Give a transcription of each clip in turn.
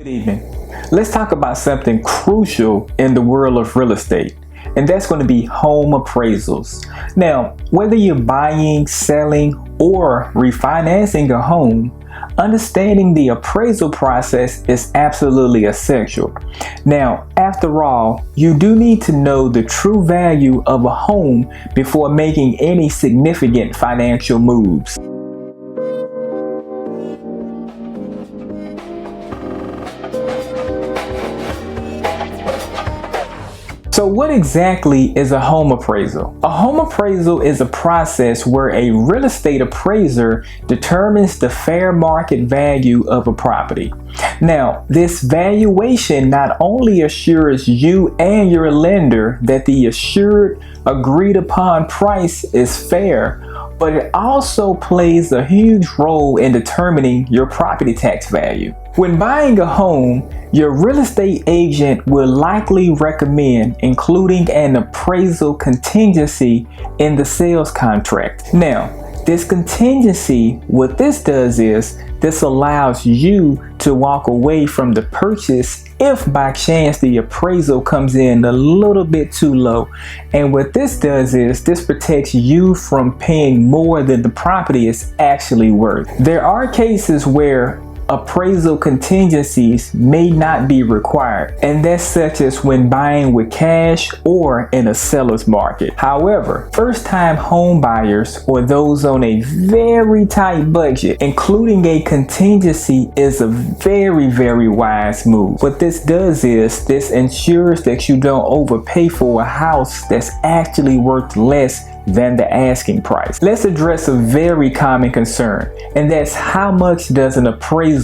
Good evening. Let's talk about something crucial in the world of real estate, and that's going to be home appraisals. Now, whether you're buying, selling, or refinancing a home, understanding the appraisal process is absolutely essential. Now, after all, you do need to know the true value of a home before making any significant financial moves. So what exactly is a home appraisal? A home appraisal is a process where a real estate appraiser determines the fair market value of a property. Now, this valuation not only assures you and your lender that the assured agreed upon price is fair, but it also plays a huge role in determining your property tax value. When buying a home, your real estate agent will likely recommend including an appraisal contingency in the sales contract. Now, this contingency, what this does is, this allows you to walk away from the purchase if by chance the appraisal comes in a little bit too low. And what this does is, this protects you from paying more than the property is actually worth. There are cases where appraisal contingencies may not be required, and that's such as when buying with cash or in a seller's market. However, first-time home buyers or those on a very tight budget, including a contingency is a very wise move. What this does is, this ensures that you don't overpay for a house that's actually worth less than the asking price. Let's address a very common concern, and that's how much does an appraisal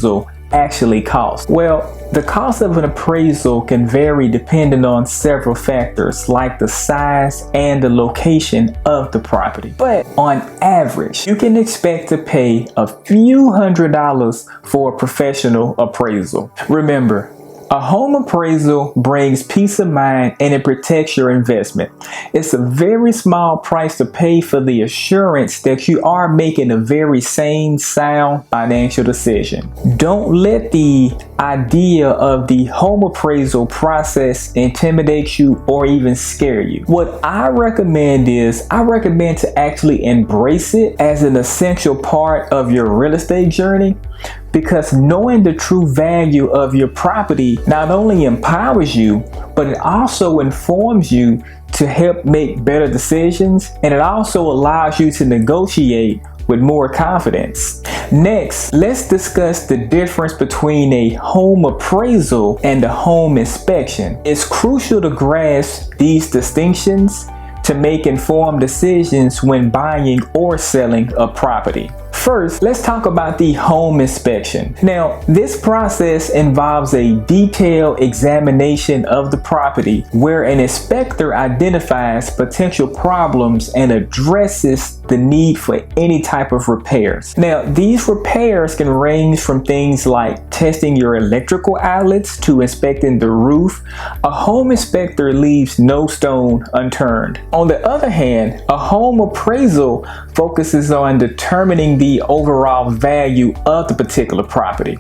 actually cost? Well, the cost of an appraisal can vary depending on several factors like the size and the location of the property. But on average, you can expect to pay a few $100s for a professional appraisal. Remember, a home appraisal brings peace of mind and it protects your investment. It's a very small price to pay for the assurance that you are making a very sane, sound financial decision. Don't let the idea of the home appraisal process intimidate you or even scare you. What I recommend is, I recommend to actually embrace it as an essential part of your real estate journey, because knowing the true value of your property not only empowers you, but it also informs you to help make better decisions, and it also allows you to negotiate with more confidence. Next, let's discuss the difference between a home appraisal and a home inspection. It's crucial to grasp these distinctions to make informed decisions when buying or selling a property. First, let's talk about the home inspection. Now, this process involves a detailed examination of the property where an inspector identifies potential problems and addresses the need for any type of repairs. Now, these repairs can range from things like testing your electrical outlets to inspecting the roof. A home inspector leaves no stone unturned. On the other hand, a home appraisal focuses on determining the overall value of the particular property.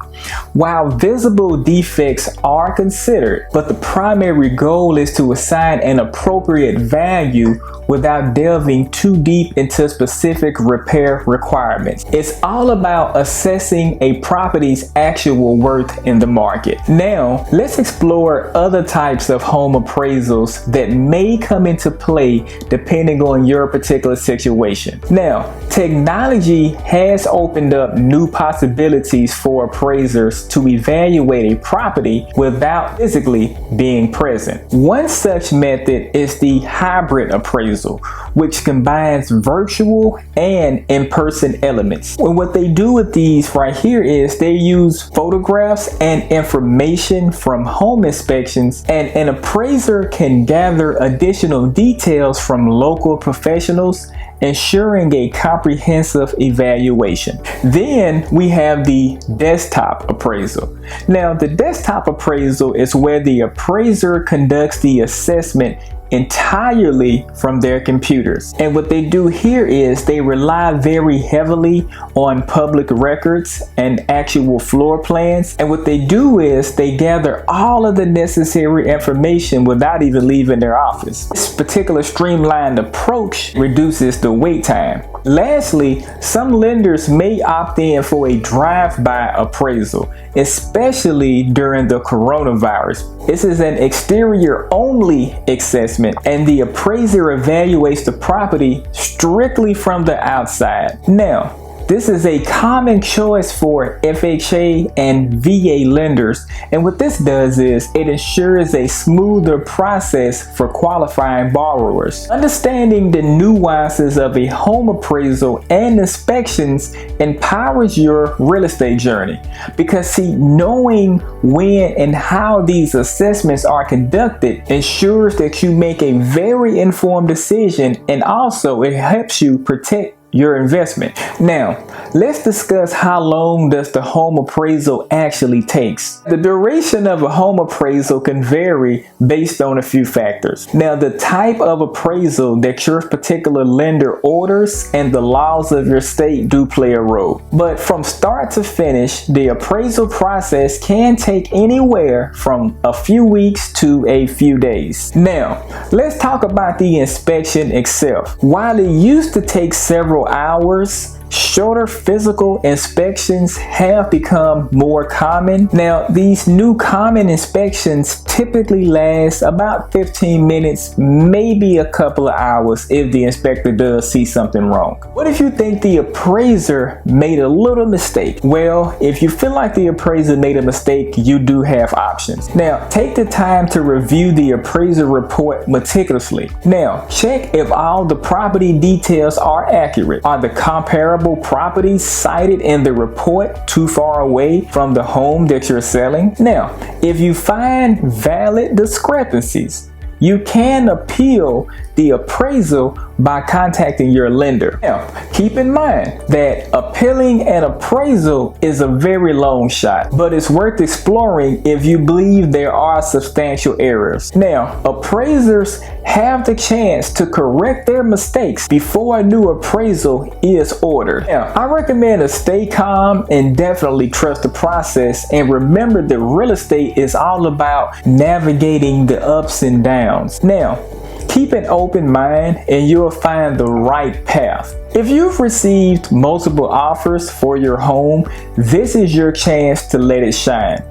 While visible defects are considered, but the primary goal is to assign an appropriate value without delving too deep into specific repair requirements. It's all about assessing a property's actual worth in the market. Now, let's explore other types of home appraisals that may come into play depending on your particular situation. Now, technology has opened up new possibilities for appraisers to evaluate a property without physically being present. One such method is the hybrid appraisal, which combines virtual and in-person elements. And what they do with these right here is they use photographs and information from home inspections, and an appraiser can gather additional details from local professionals, ensuring a comprehensive evaluation. Then we have the desktop appraisal. Now, the desktop appraisal is where the appraiser conducts the assessment entirely from their computers. And what they do here is they rely very heavily on public records and actual floor plans. And what they do is they gather all of the necessary information without even leaving their office. This particular streamlined approach reduces the wait time. Lastly, some lenders may opt in for a drive-by appraisal, especially during the coronavirus. This is an exterior-only assessment, and the appraiser evaluates the property strictly from the outside. Now, this is a common choice for FHA and VA lenders, and what this does is it ensures a smoother process for qualifying borrowers. Understanding the nuances of a home appraisal and inspections empowers your real estate journey, because see, knowing when and how these assessments are conducted ensures that you make a very informed decision, and also it helps you protect your investment. Now, let's discuss how long does the home appraisal actually takes. The duration of a home appraisal can vary based on a few factors. Now, the type of appraisal that your particular lender orders and the laws of your state do play a role. But from start to finish, the appraisal process can take anywhere from a few weeks to a few days. Now, let's talk about the inspection itself. While it used to take several hours, shorter physical inspections have become more common. Now, these new common inspections typically last about 15 minutes, maybe a couple of hours if the inspector does see something wrong. What if you think the appraiser made a little mistake? Well, if you feel like the appraiser made a mistake, you do have options. Now, take the time to review the appraiser report meticulously. Now, check if all the property details are accurate. Are the comparable properties cited in the report too far away from the home that you're selling? Now, if you find valid discrepancies, you can appeal the appraisal by contacting your lender. Now, keep in mind that appealing an appraisal is a very long shot, but it's worth exploring if you believe there are substantial errors. Now, appraisers have the chance to correct their mistakes before a new appraisal is ordered. Now, I recommend to stay calm and definitely trust the process, and remember that real estate is all about navigating the ups and downs. Now, keep an open mind and you'll find the right path. If you've received multiple offers for your home, this is your chance to let it shine.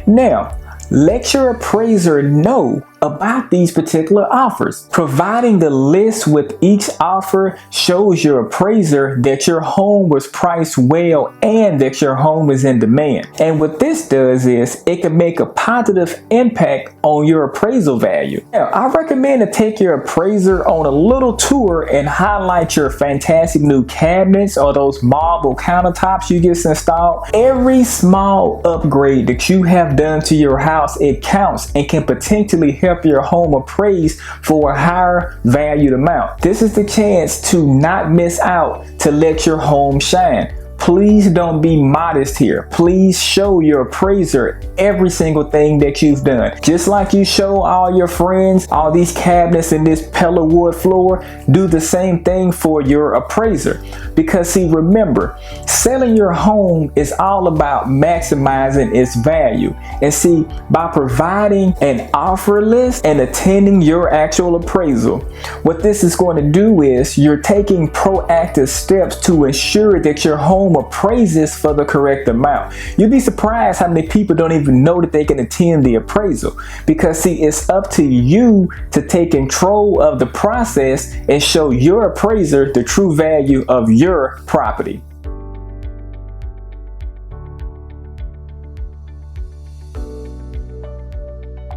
Now, let your appraiser know about these particular offers. Providing the list with each offer shows your appraiser that your home was priced well and that your home is in demand. And what this does is it can make a positive impact on your appraisal value. Now, I recommend to take your appraiser on a little tour and highlight your fantastic new cabinets or those marble countertops you just installed. Every small upgrade that you have done to your house, it counts and can potentially help your home appraised for a higher valued amount. This is the chance to not miss out, to let your home shine. Please don't be modest here. Please show your appraiser every single thing that you've done. Just like you show all your friends all these cabinets and this pillar wood floor, do the same thing for your appraiser. Because see, remember, selling your home is all about maximizing its value. And see, by providing an offer list and attending your actual appraisal, what this is going to do is you're taking proactive steps to ensure that your home appraises for the correct amount. You'd be surprised how many people don't even know that they can attend the appraisal, because see, it's up to you to take control of the process and show your appraiser the true value of your property.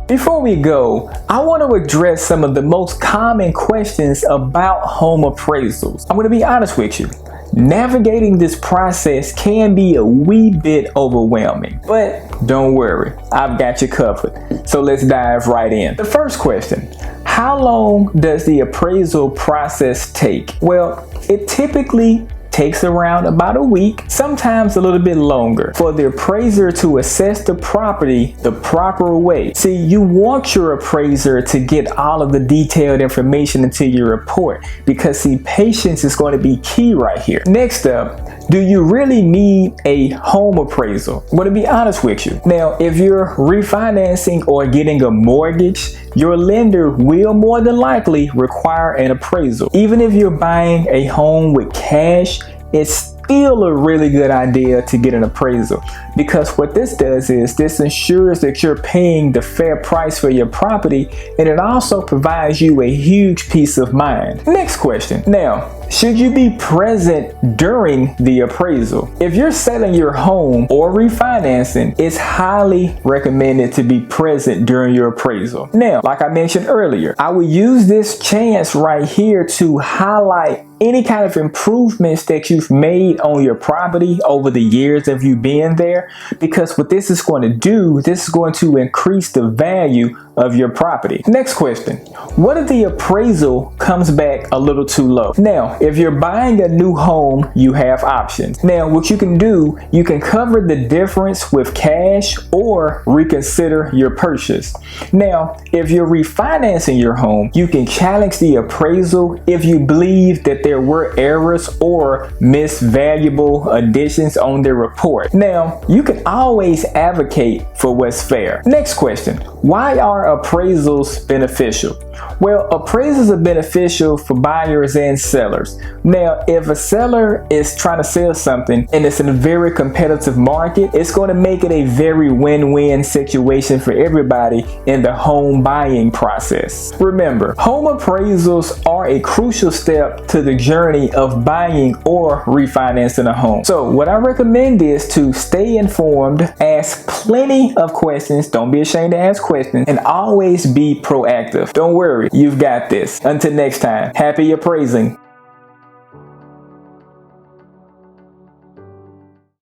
Before we go, I want to address some of the most common questions about home appraisals. I'm going to be honest with you. Navigating this process can be a wee bit overwhelming, but don't worry, I've got you covered. So let's dive right in. The first question: how long does the appraisal process take? Well, it typically takes around about a week, sometimes a little bit longer, for the appraiser to assess the property the proper way. See, you want your appraiser to get all of the detailed information into your report because, see, patience is going to be key right here. Next up, do you really need a home appraisal? I'm going to be honest with you. Now, if you're refinancing or getting a mortgage, your lender will more than likely require an appraisal. Even if you're buying a home with cash, it's still a really good idea to get an appraisal, because what this does is this ensures that you're paying the fair price for your property, and it also provides you a huge peace of mind. Next question. Now, should you be present during the appraisal? If you're selling your home or refinancing, it's highly recommended to be present during your appraisal. Now, like I mentioned earlier, I will use this chance right here to highlight any kind of improvements that you've made on your property over the years of you being there, because what this is going to do, this is going to increase the value of your property. Next question. What if the appraisal comes back a little too low? Now, if you're buying a new home, you have options. Now, what you can do, you can cover the difference with cash or reconsider your purchase. Now, if you're refinancing your home, you can challenge the appraisal if you believe that there were errors or misvaluable additions on their report. Now, you can always advocate for what's fair. Next question. Why are appraisals beneficial? Well, appraisals are beneficial for buyers and sellers. Now, if a seller is trying to sell something and it's in a very competitive market, it's going to make it a very win-win situation for everybody in the home buying process. Remember, home appraisals are a crucial step to the journey of buying or refinancing a home. So what I recommend is to stay informed, ask plenty of questions, don't be ashamed to ask questions, and always be proactive. Don't worry, you've got this. Until next time, happy appraising.